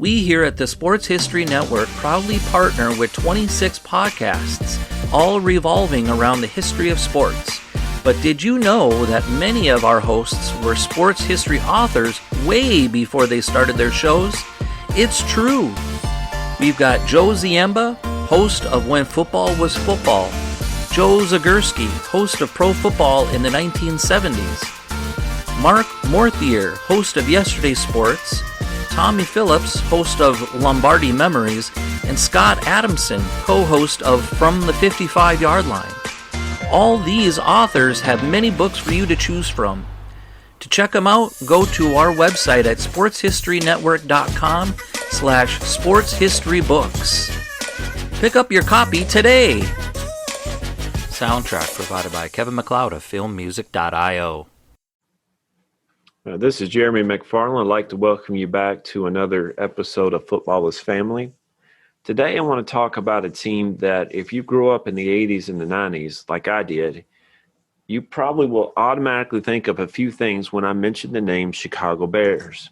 We here at the Sports History Network proudly partner with 26 podcasts, all revolving around the history of sports. But did you know that many of our hosts were sports history authors way before they started their shows? It's true. We've got Joe Ziemba, host of When Football Was Football, Joe Zagurski, host of Pro Football in the 1970s, Mark Morthier, host of Yesterday's Sports, Tommy Phillips, host of Lombardi Memories, and Scott Adamson, co-host of From the 55-Yard Line. All these authors have many books for you to choose from. To check them out, go to our website at sportshistorynetwork.com/sportshistorybooks. Pick up your copy today. Soundtrack provided by Kevin MacLeod of filmmusic.io. This is Jeremy McFarland. I'd like to welcome you back to another episode of Football is Family. Today I want to talk about a team that if you grew up in the 80s and the 90s, like I did, you probably will automatically think of a few things when I mention the name Chicago Bears.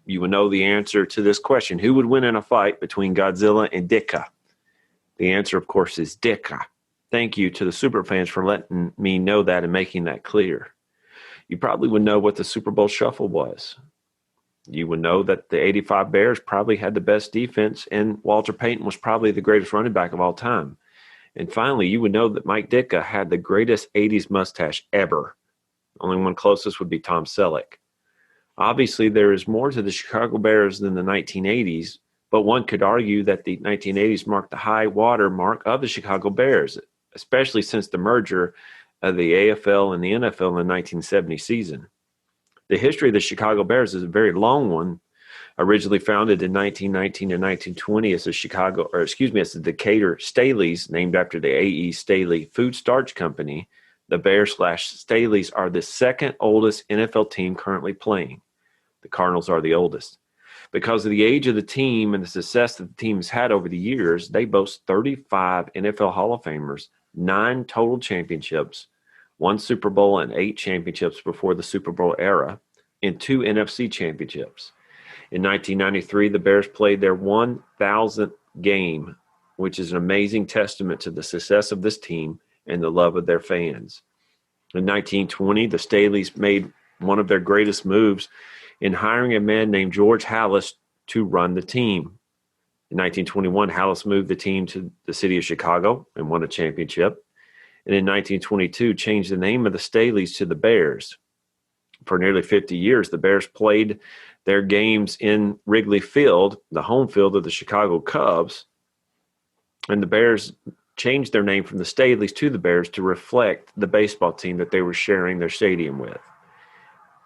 You will know the answer to this question: who would win in a fight between Godzilla and Dicka? The answer, of course, is Dicka. Thank you to the Superfans for letting me know that and making that clear. You probably would know what the Super Bowl Shuffle was. You would know that the 85 Bears probably had the best defense, and Walter Payton was probably the greatest running back of all time. And finally, you would know that Mike Ditka had the greatest 80s mustache ever. The only one closest would be Tom Selleck. Obviously, there is more to the Chicago Bears than the 1980s, but one could argue that the 1980s marked the high water mark of the Chicago Bears, especially since the merger of the AFL and the NFL in the 1970 season. The history of the Chicago Bears is a very long one. Originally founded in 1919 and 1920 as the Decatur Staleys, named after the A.E. Staley Food Starch Company, the Bears/Staleys are the second oldest NFL team currently playing. The Cardinals are the oldest. Because of the age of the team and the success that the team has had over the years, they boast 35 NFL Hall of Famers, 9 total championships, 1 Super Bowl and 8 championships before the Super Bowl era, and 2 NFC championships. In 1993, the Bears played their 1,000th game, which is an amazing testament to the success of this team and the love of their fans. In 1920, the Staleys made one of their greatest moves in hiring a man named George Halas to run the team. In 1921, Halas moved the team to the city of Chicago and won a championship. And in 1922, changed the name of the Staleys to the Bears. For nearly 50 years, the Bears played their games in Wrigley Field, the home field of the Chicago Cubs. And the Bears changed their name from the Staleys to the Bears to reflect the baseball team that they were sharing their stadium with.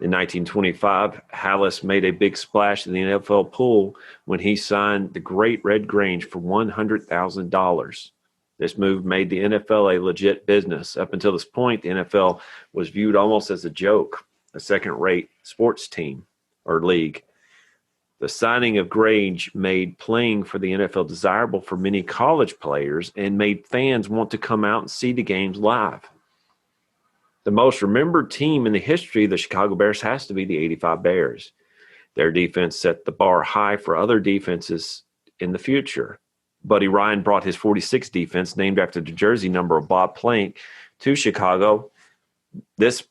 In 1925, Halas made a big splash in the NFL pool when he signed the Great Red Grange for $100,000. This move made the NFL a legit business. Up until this point, the NFL was viewed almost as a joke, a second-rate sports team or league. The signing of Grange made playing for the NFL desirable for many college players and made fans want to come out and see the games live. The most remembered team in the history of the Chicago Bears has to be the 85 Bears. Their defense set the bar high for other defenses in the future. Buddy Ryan brought his 46 defense, named after the jersey number of Bob Plank, to Chicago. This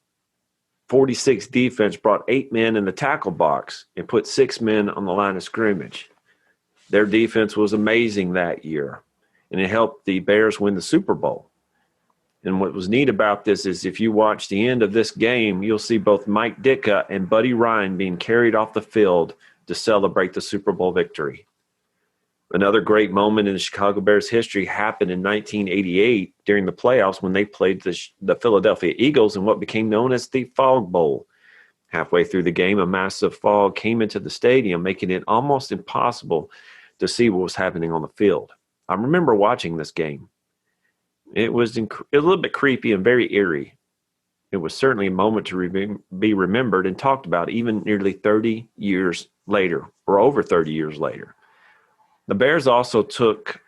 46 defense brought 8 men in the tackle box and put 6 men on the line of scrimmage. Their defense was amazing that year, and it helped the Bears win the Super Bowl. And what was neat about this is if you watch the end of this game, you'll see both Mike Ditka and Buddy Ryan being carried off the field to celebrate the Super Bowl victory. Another great moment in the Chicago Bears history happened in 1988 during the playoffs when they played the Philadelphia Eagles in what became known as the Fog Bowl. Halfway through the game, a massive fog came into the stadium, making it almost impossible to see what was happening on the field. I remember watching this game. It was a little bit creepy and very eerie. It was certainly a moment to be remembered and talked about even nearly 30 years later, or over 30 years later. The Bears also took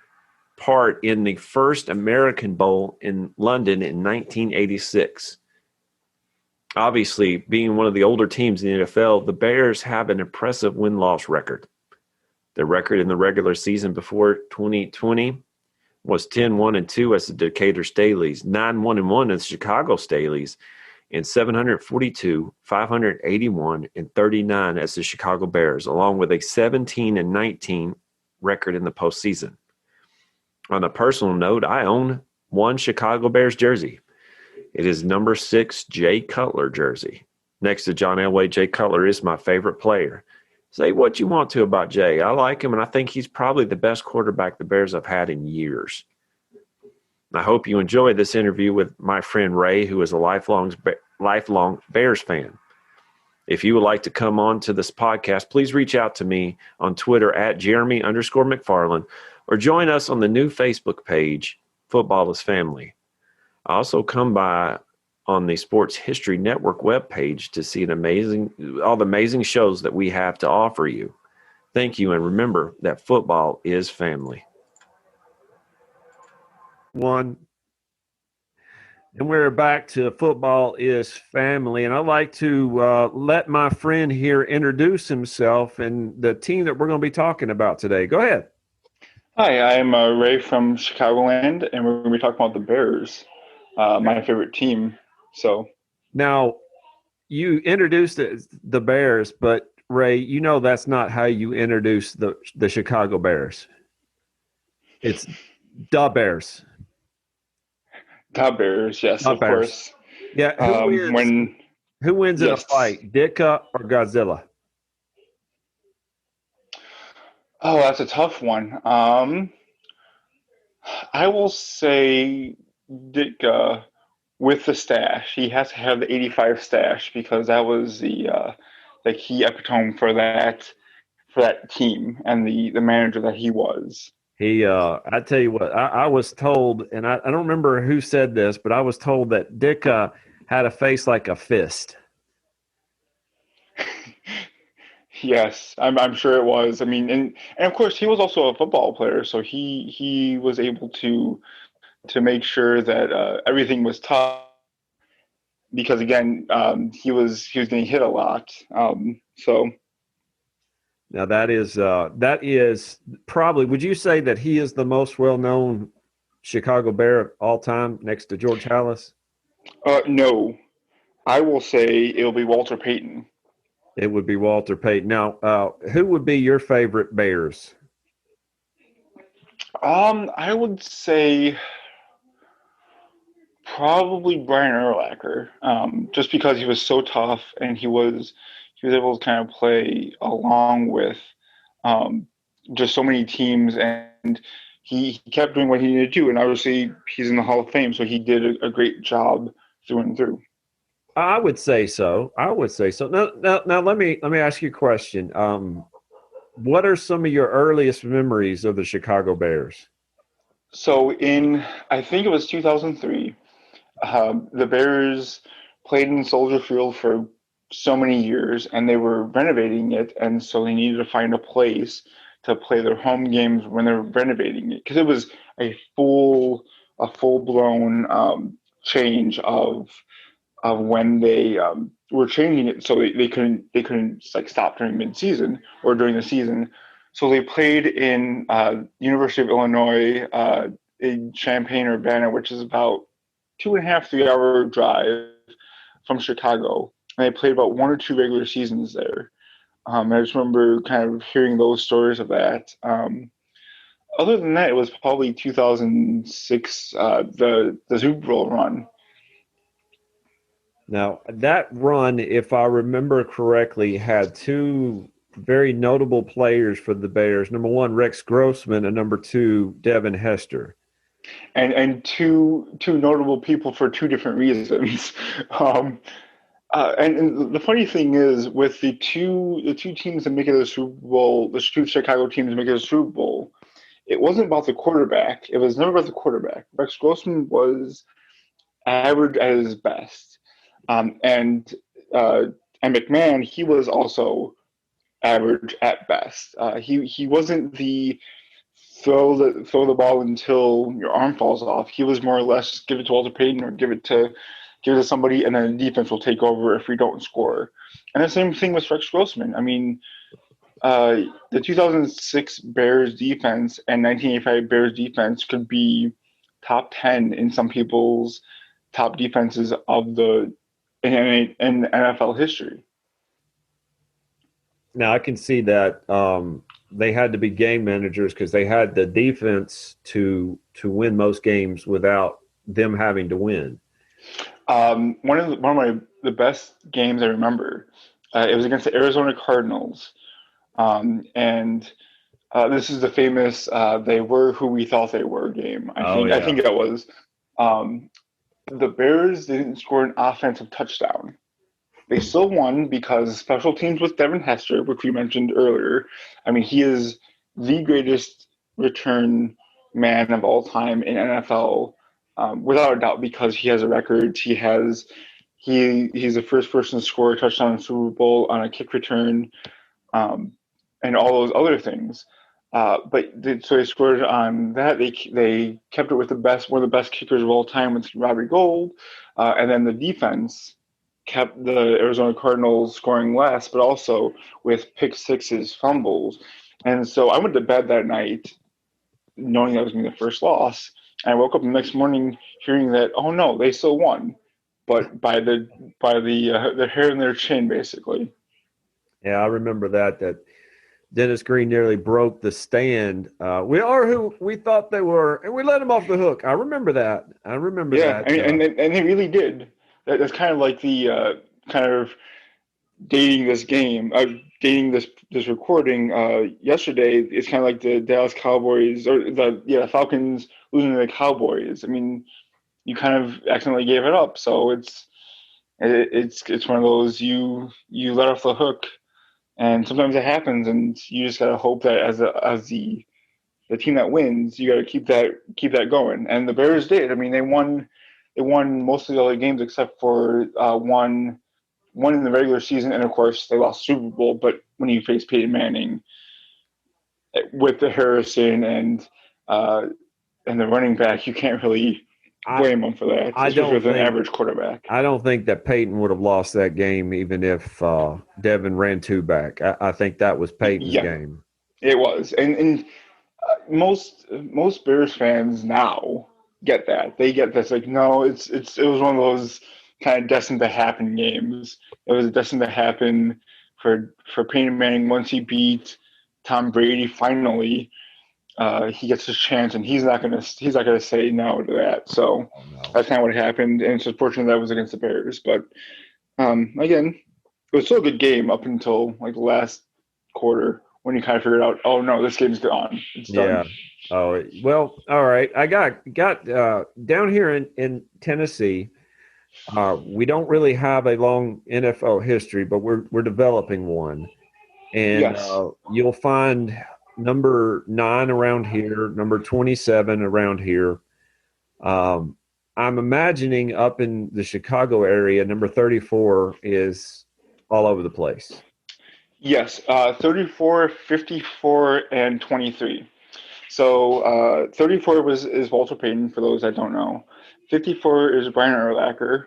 part in the first American Bowl in London in 1986. Obviously, being one of the older teams in the NFL, the Bears have an impressive win-loss record. Their record in the regular season before 2020 was 10-1-2 as the Decatur Staleys, 9-1-1 as the Chicago Staleys, and 742, 581, and 39 as the Chicago Bears, along with a 17-19 record in the postseason. On a personal note, I own one Chicago Bears jersey. It is number 6 Jay Cutler jersey. Next to John Elway, Jay Cutler is my favorite player. Say what you want to about Jay. I like him, and I think he's probably the best quarterback the Bears have had in years. I hope you enjoyed this interview with my friend Ray, who is a lifelong Bears fan. If you would like to come on to this podcast, please reach out to me on Twitter at Jeremy_McFarland or join us on the new Facebook page, Football is Family. Also come by on the Sports History Network webpage to see all the amazing shows that we have to offer you. Thank you, and remember that football is family. And we're back to Football is Family, and I'd like to let my friend here introduce himself and the team that we're going to be talking about today. Go ahead. Hi, I'm Ray from Chicagoland, and we're going to be talking about the Bears, my favorite team. So now, you introduced the Bears, but Ray, you know that's not how you introduce the Chicago Bears. It's the Bears. The Bears, yes, of course. Yeah, who wins in a fight, Ditka or Godzilla? Oh, that's a tough one. I will say Ditka with the stash. He has to have the 85 stash because that was the key epitome for that team and the manager that he was. I tell you what, I was told, and I don't remember who said this, but I was told that Ditka had a face like a fist. Yes, I'm sure it was. I mean, and of course he was also a football player, so he was able to make sure that everything was tough. Because again, he was getting hit a lot. So now that is probably. Would you say that he is the most well-known Chicago Bear of all time, next to George Halas? No, I will say it'll be Walter Payton. It would be Walter Payton. Now, who would be your favorite Bears? I would say probably Brian Urlacher, just because he was so tough and he was able to kind of play along with just so many teams, and he kept doing what he needed to do. And obviously, he's in the Hall of Fame, so he did a great job through and through. I would say so. Now let me ask you a question. What are some of your earliest memories of the Chicago Bears? So I think it was 2003, the Bears played in Soldier Field for so many years, and they were renovating it, and so they needed to find a place to play their home games when they're renovating it, because it was a full-blown change of when they were changing it, so they couldn't like stop during mid-season or during the season. So they played in University of Illinois in Champaign-Urbana, which is about 2.5-3 hour drive from Chicago. And they played about 1 or 2 regular seasons there. I just remember kind of hearing those stories of that. Other than that, it was probably 2006, the Super Bowl run. Now, that run, if I remember correctly, had 2 very notable players for the Bears. Number 1, Rex Grossman, and number 2, Devin Hester. And two notable people for 2 different reasons. And the funny thing is, with the two teams that make it to the Super Bowl, the 2 Chicago teams that make it to the Super Bowl, it wasn't about the quarterback. It was never about the quarterback. Rex Grossman was average at his best. And McMahon, he was also average at best. He wasn't the throw the ball until your arm falls off. He was more or less give it to Walter Payton or give it to somebody, and then the defense will take over if we don't score. And the same thing with Rex Grossman. I mean, the 2006 Bears defense and 1985 Bears defense could be top 10 in some people's top defenses of the in NFL history. Now I can see that they had to be game managers because they had the defense to win most games without them having to win. One of the best games I remember, it was against the Arizona Cardinals, and this is the famous "they were who we thought they were" game. I think that was. The Bears didn't score an offensive touchdown. They still won because special teams with Devin Hester, which we mentioned earlier. I mean, he is the greatest return man of all time in NFL, without a doubt, because he has a record. He's the first person to score a touchdown in the Super Bowl on a kick return, and all those other things. So they scored on that. They kept it with one of the best kickers of all time, with Robbie Gould, and then the defense kept the Arizona Cardinals scoring less, but also with pick sixes, fumbles. And so I went to bed that night knowing that was going to be the first loss. And I woke up the next morning hearing that, oh no, they still won, but by the hair in their chin, basically. Yeah, I remember that Dennis Green nearly broke the stand. We are who we thought they were, and we let them off the hook. I remember that. Yeah, and they really did. That's kind of like the kind of dating this game, dating this recording. Yesterday, it's kind of like the Dallas Cowboys or the Falcons losing to the Cowboys. I mean, you kind of accidentally gave it up, so it's one of those you let off the hook, and sometimes it happens, and you just gotta hope that as the team that wins, you gotta keep that going. And the Bears did. I mean, they won most of the other games except for one in the regular season, and of course they lost Super Bowl. But when you face Peyton Manning with the Harrison and the running back, you can't really blame them for that. Especially with an average quarterback. I don't think that Peyton would have lost that game even if Devin ran two back. I think that was Peyton's game. It was, and most Bears fans now get that. They get this, like, no, it was one of those kind of destined to happen games. It was destined to happen for Peyton Manning once he beat Tom Brady finally. He gets his chance, and he's not gonna say no to that. So that's kind of what happened, and it's unfortunate that was against the Bears. But again, it was still a good game up until like the last quarter when you kind of figured out, oh no, this game's gone. It's done. Yeah. Oh well. All right. I got down here in Tennessee. We don't really have a long NFL history, but we're developing one, and yes. You'll find number 9 around here, number 27 around here. I'm imagining up in the Chicago area, number 34 is all over the place. Yes, 34, 54, and 23. So 34 is Walter Payton, for those that don't know. 54 is Brian Urlacher,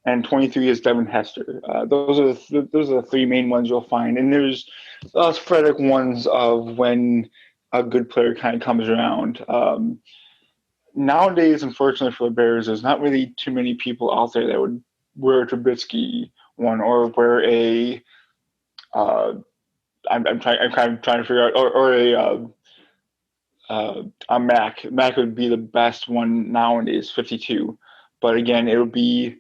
and 23 is Devin Hester. Those are the three main ones you'll find, and there's sporadic ones of when a good player kind of comes around. Nowadays, unfortunately for the Bears, there's not really too many people out there that would wear a Trubisky one or wear a. I'm kind of trying to figure out or a Mac. Mac would be the best one nowadays, 52. But again, it would be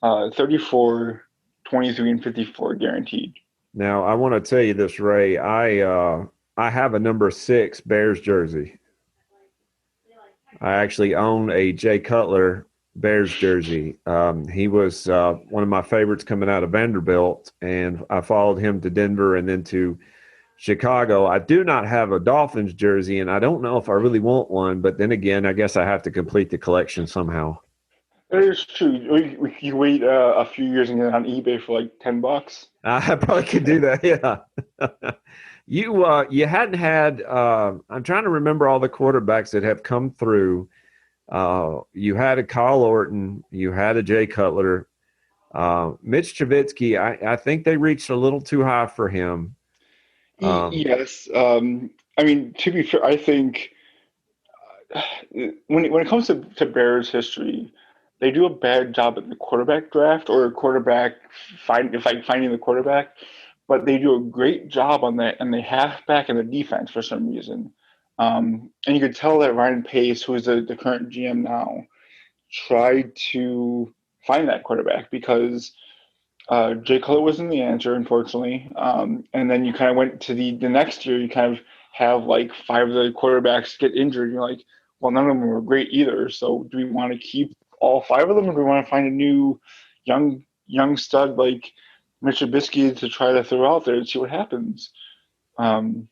34, 23, and 54 guaranteed. Now, I want to tell you this, Ray. I have a number 6 Bears jersey. I actually own a Jay Cutler Bears jersey. He was one of my favorites coming out of Vanderbilt, and I followed him to Denver and then to Chicago. I do not have a Dolphins jersey, and I don't know if I really want one, but then again, I guess I have to complete the collection somehow. That is true. You wait a few years and get it on eBay for like $10. I probably could do that, yeah. You hadn't had I'm trying to remember all the quarterbacks that have come through. You had a Kyle Orton, you had a Jay Cutler. Mitch Trubisky, I think they reached a little too high for him. Yes. I mean, to be fair, I think when it comes to Bears history, they do a bad job at the quarterback draft or quarterback finding the quarterback, but they do a great job on that and the halfback and the defense for some reason. And you could tell that Ryan Pace, who is the current GM now, tried to find that quarterback because Jay Cutler wasn't the answer, unfortunately. And then you kind of went to the next year, you kind of have like five of the quarterbacks get injured. You're like, well, none of them were great either. So do we want to keep all five of them, or do we want to find a new young stud like Mitch Trubisky to try to throw out there and see what happens? And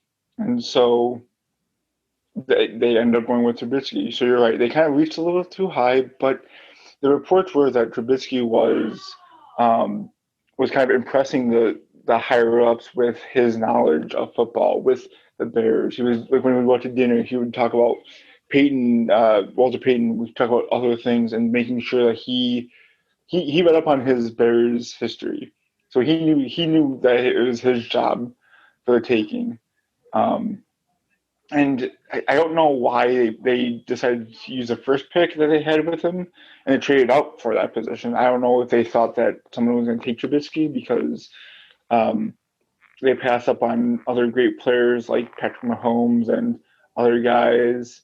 so they end up going with Trubisky. So you're right, they kind of reached a little too high, but the reports were that Trubisky was kind of impressing the higher ups with his knowledge of football with the Bears. He was like when we would go out to dinner, he would talk about Walter Payton would talk about other things and making sure that he read up on his Bears history. So he knew that it was his job for the taking. And I don't know why they decided to use the first pick that they had with him and they traded up for that position. I don't know if they thought that someone was going to take Trubisky because they passed up on other great players like Patrick Mahomes and other guys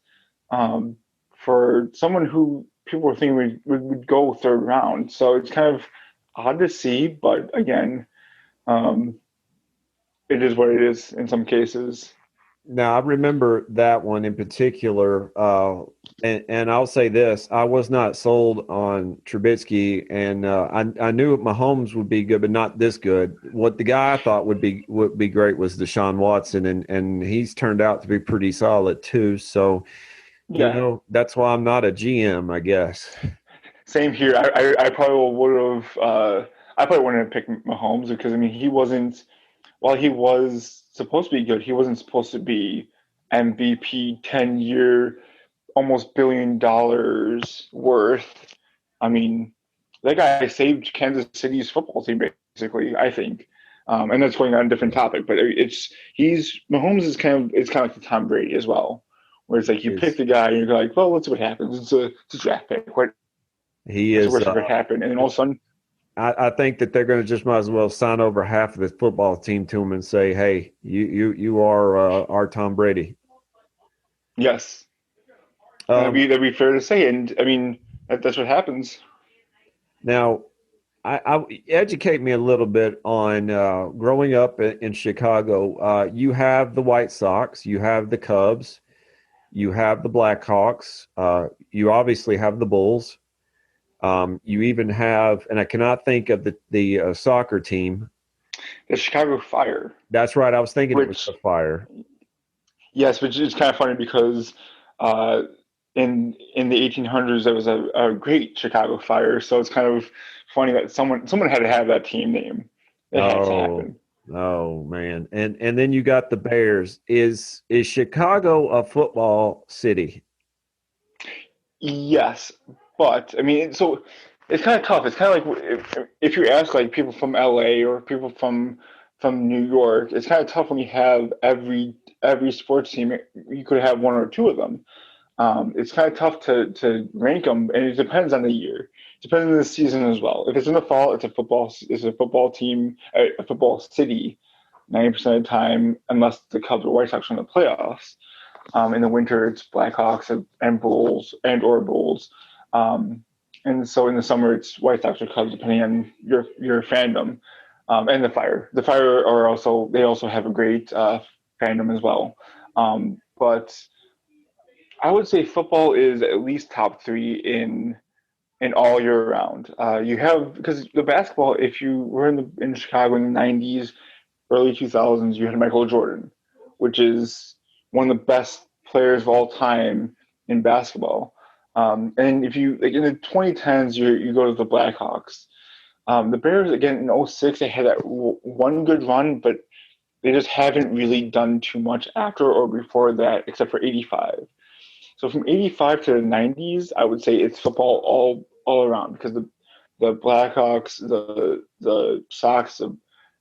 for someone who people were thinking would go third round. So it's kind of odd to see, but again, it is what it is in some cases. Now, I remember that one in particular, and I'll say this: I was not sold on Trubisky, and I knew Mahomes would be good, but not this good. What the guy I thought would be great was Deshaun Watson, and he's turned out to be pretty solid too. So, Yeah. that's why I'm not a GM, I guess. Same here. I probably would have. I probably wouldn't have picked Mahomes because I mean he wasn't. While he was supposed to be good, he wasn't supposed to be MVP 10-year, almost $1 billion worth. I mean, that guy saved Kansas City's football team basically. I think, and that's going on a different topic. But Mahomes is kind of like the Tom Brady as well, where it's like you pick the guy and you're like, well, let's see what happens. It's a draft pick. What's the worst that could happen? And then all of a sudden. I think that they're going to just might as well sign over half of this football team to him and say, "Hey, you are our Tom Brady." Yes, that'd be fair to say, and I mean that's what happens. Now, I educate me a little bit on growing up in Chicago. You have the White Sox, you have the Cubs, you have the Blackhawks, you obviously have the Bulls. You even have, and I cannot think of the soccer team. The Chicago Fire. That's right. I was thinking it was the Fire. Yes, which is kind of funny because in the 1800s there was a great Chicago Fire, so it's kind of funny that someone had to have that team name. It had to happen. Oh man, and then you got the Bears. Is Chicago a football city? Yes, but I mean, so it's kind of tough. It's kind of like if you ask like people from LA or people from New York, it's kind of tough when you have every sports team. You could have one or two of them. It's kind of tough to rank them, and it depends on the year. It depends on the season as well. If it's in the fall, it's a football team, a football city, 90% of the time, unless the Cubs or White Sox are in the playoffs. In the winter, it's Blackhawks and Bulls or Bulls. And so in the summer, it's White Sox or Cubs, depending on your fandom. And the Fire. The Fire are also have a great fandom as well. But I would say football is at least top three in all year round. You have because the basketball. If you were in Chicago in the '90s, early 2000s, you had Michael Jordan, which is one of the best players of all time in basketball. And if you like in the 2010s, you go to the Blackhawks. The Bears again in '06, they had that one good run, but they just haven't really done too much after or before that, except for '85. So from '85 to the '90s, I would say it's football all around because the Blackhawks, the Sox,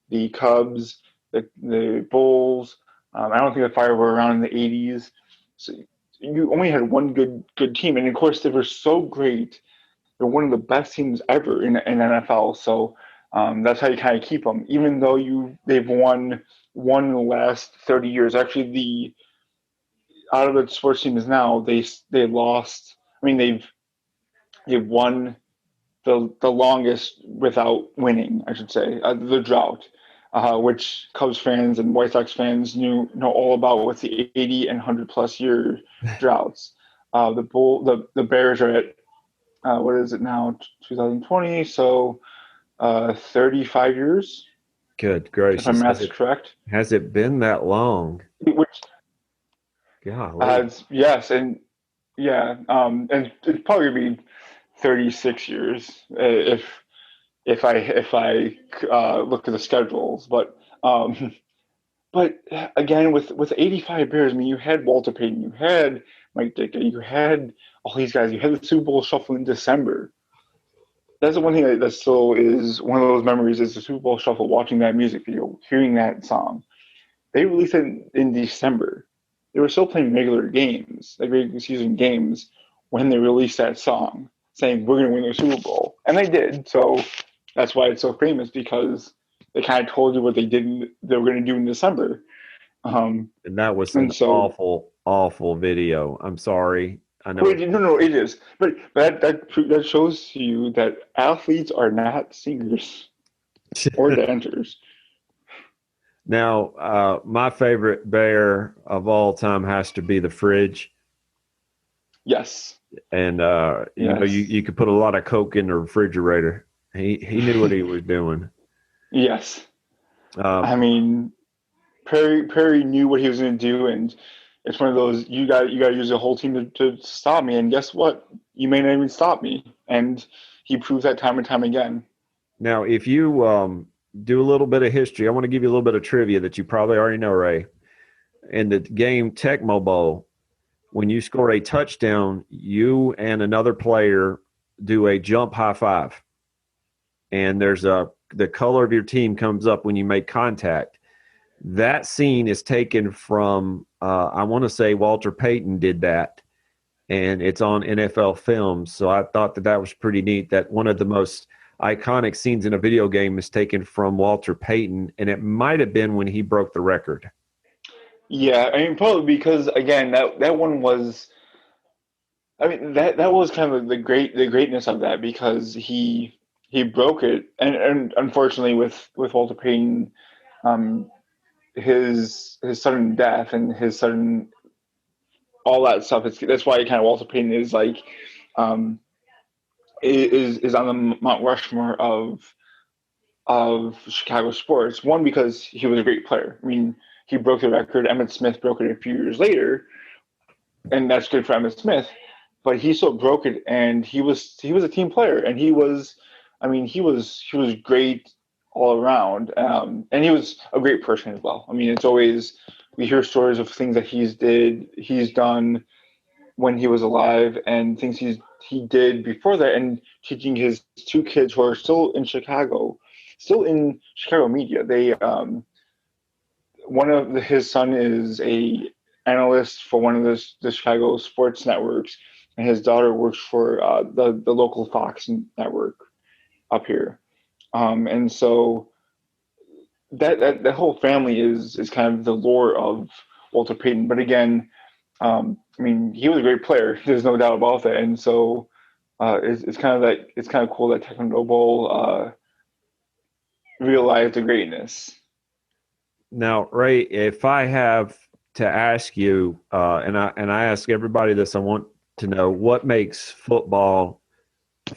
the Cubs, the Bulls. I don't think the Fire were around in the 80s. So you only had one good team, and of course they were so great. They're one of the best teams ever in NFL. So that's how you kind of keep them, even though they've won one in the last 30 years. Actually, the out of the sports teams now, they lost. I mean, they've won the longest without winning, I should say, the drought, which Cubs fans and White Sox fans know all about with the 80 and 100+ year droughts. The Bears are at what is it now, 2020? So 35 years. Good If my gracious. math's correct. Has it been that long? Which Golly. yes, and yeah, and it'd probably be 36 years if I look at the schedules, but again with 85 Bears, I mean, you had Walter Payton, you had Mike Ditka, you had all these guys, you had the Super Bowl shuffle in December. That's the one thing that still is one of those memories, is the Super Bowl shuffle, watching that music video, hearing that song. They released it in December. They were still playing regular games, like regular season games, when they released that song, saying we're going to win the Super Bowl, and they did. So that's why it's so famous, because they kind of told you what they were going to do in December. And that was an And so, awful video. I'm sorry. I know. no, it is. But that shows you that athletes are not singers or dancers. Now, my favorite bear of all time has to be the Fridge. Yes. And you know, you could put a lot of Coke in the refrigerator. He knew what he was doing. Yes. I mean, Perry knew what he was going to do, and it's one of those, you got to use the whole team to stop me, and guess what? You may not even stop me, and he proves that time and time again. Now, if you do a little bit of history, I want to give you a little bit of trivia that you probably already know, Ray. In the game Tecmo Bowl, when you score a touchdown, you and another player do a jump high five, and the color of your team comes up when you make contact. That scene is taken from, I want to say Walter Payton did that, and it's on NFL Films. So I thought that was pretty neat, that one of the most iconic scenes in a video game is taken from Walter Payton, and it might have been when he broke the record. Yeah, I mean, probably because, again, that one was, I mean, that was kind of the greatness of that, because he broke it, and unfortunately with Walter Payton, his sudden death and his sudden all that stuff. That's why kind of Walter Payton is like is on the Mount Rushmore of Chicago sports. One, because he was a great player. I mean, he broke the record. Emmitt Smith broke it a few years later, and that's good for Emmitt Smith. But he still broke it, and he was a team player, and he was great all around, and he was a great person as well. I mean, it's always, we hear stories of things that he's done when he was alive, and things he did before that, and teaching his two kids who are still in Chicago media. They his son is a analyst for one of the Chicago sports networks, and his daughter works for the local Fox network up here. And so that whole family is kind of the lore of Walter Payton. But again, I mean, he was a great player. There's no doubt about that. And so it's kind of cool that Tecmo Bowl realized the greatness. Now, Ray, if I have to ask you, and I ask everybody this, I want to know, what makes football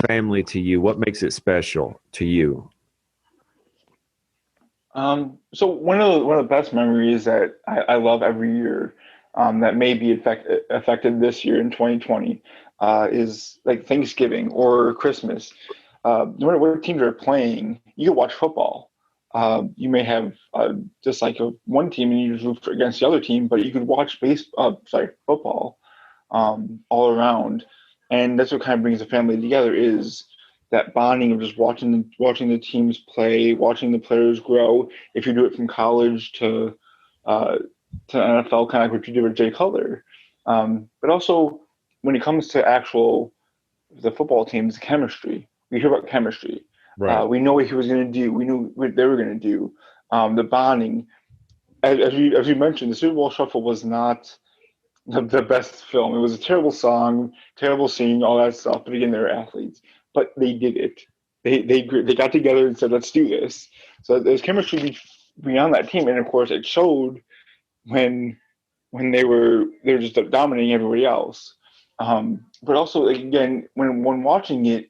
family to you? What makes it special to you? So one of the best memories that I love every year, that may be affected this year in 2020, is like Thanksgiving or Christmas. No matter what teams are playing, you can watch football. You may have just like one team and you just root against the other team, but you could watch football all around, and that's what kind of brings the family together. Is that bonding of just watching the teams play, watching the players grow. If you do it from college to NFL, kind of like what you did with Jay Cutler, but also when it comes to the football team's chemistry, we hear about chemistry. Right. We know what he was going to do. We knew what they were going to do. The bonding, as you mentioned, the Super Bowl Shuffle was not the best film. It was a terrible song, terrible singing, all that stuff. But again, they were athletes. But they did it. They got together and said, "Let's do this." So there's chemistry beyond that team, and of course, it showed when they were just dominating everybody else. But also, again, when watching it,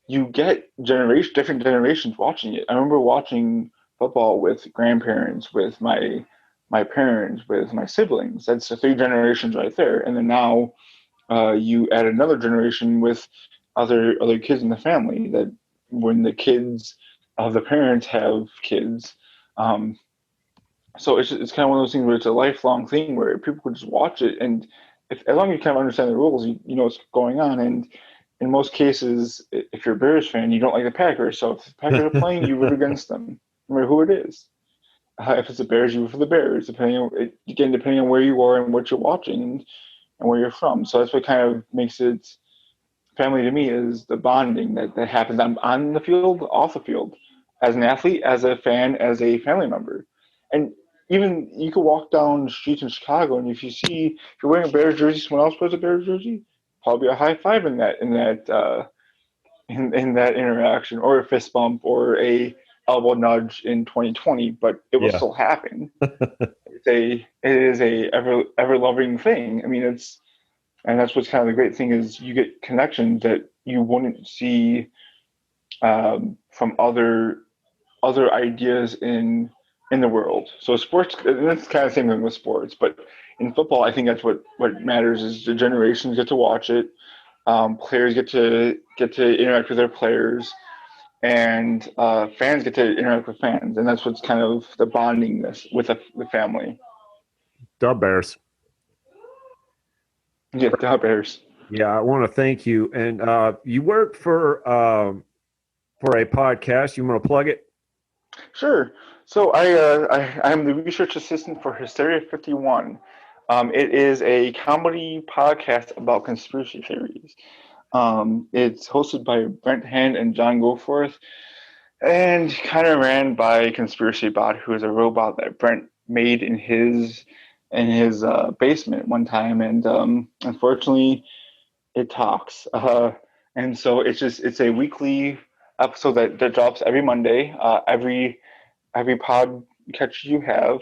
you get different generations watching it. I remember watching football with grandparents, with my parents, with my siblings. That's the 3 generations right there. And then now you add another generation with other kids in the family, that when the kids of the parents have kids. So it's kind of one of those things where it's a lifelong thing where people can just watch it, and as long as you kind of understand the rules, you know what's going on. And in most cases, if you're a Bears fan, you don't like the Packers. So if the Packers are playing, you root against them, no matter who it is. If it's the Bears, you root for the Bears, depending on where you are and what you're watching and where you're from. So that's what kind of makes it family to me, is the bonding that happens on the field, off the field, as an athlete, as a fan, as a family member. And even you could walk down the streets in Chicago, and if you're wearing a Bears jersey, someone else wears a Bears jersey, probably a high five in that interaction, or a fist bump, or a elbow nudge in 2020, but it will still happen. It is a ever loving thing. I mean, and that's what's kind of the great thing, is you get connections that you wouldn't see from other ideas in the world. So sports, and that's kind of the same thing with sports, but in football, I think that's what matters, is the generations get to watch it. Players get to interact with their players, and fans get to interact with fans, and that's what's kind of the bondingness with the family. The Bears. Yeah, the Bears. Yeah, I want to thank you. And you work for a podcast. You want to plug it? Sure. So I'm the research assistant for Hysteria 51. It is a comedy podcast about conspiracy theories. It's hosted by Brent Hand and John Goforth, and kind of ran by Conspiracy Bot, who is a robot that Brent made in his basement one time, and unfortunately, it talks. And so it's a weekly episode that drops every Monday. Every podcast you have,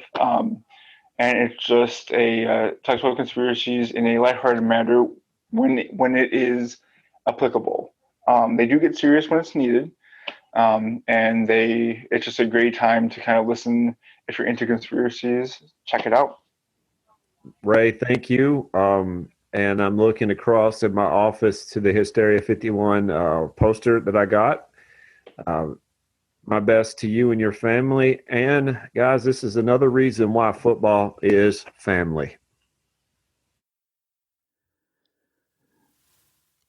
and it's just talks about conspiracies in a lighthearted manner when it is applicable. They do get serious when it's needed, and it's just a great time to kind of listen. If you're into conspiracies, check it out. Ray, thank you. And I'm looking across at my office to the Hysteria 51 poster that I got. My best to you and your family. And guys, this is another reason why football is family.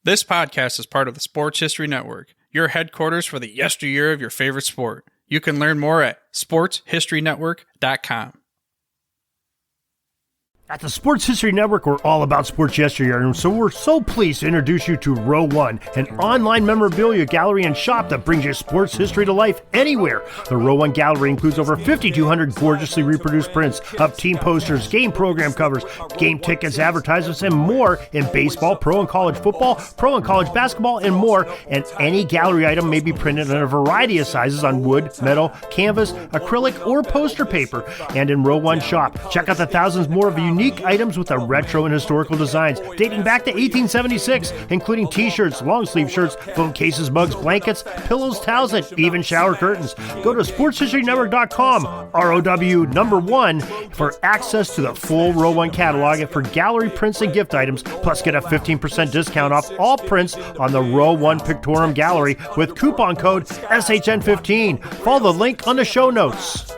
This podcast is part of the Sports History Network, your headquarters for the yesteryear of your favorite sport. You can learn more at sportshistorynetwork.com. At the Sports History Network, we're all about sports yesteryear, and so we're so pleased to introduce you to Row One, an online memorabilia gallery and shop that brings your sports history to life anywhere. The Row One gallery includes over 5,200 gorgeously reproduced prints of team posters, game program covers, game tickets, advertisements, and more in baseball, pro and college football, pro and college basketball, and more. And any gallery item may be printed in a variety of sizes on wood, metal, canvas, acrylic, or poster paper. And in Row One shop, check out the thousands more of unique items with the retro and historical designs dating back to 1876, including t-shirts, long sleeve shirts, phone cases, mugs, blankets, pillows, towels, and even shower curtains. Go to sportshistorynetwork.com, ROW1, for access to the full Row One catalog and for gallery prints and gift items, plus get a 15% discount off all prints on the Row One Pictorum Gallery with coupon code SHN15. Follow the link on the show notes.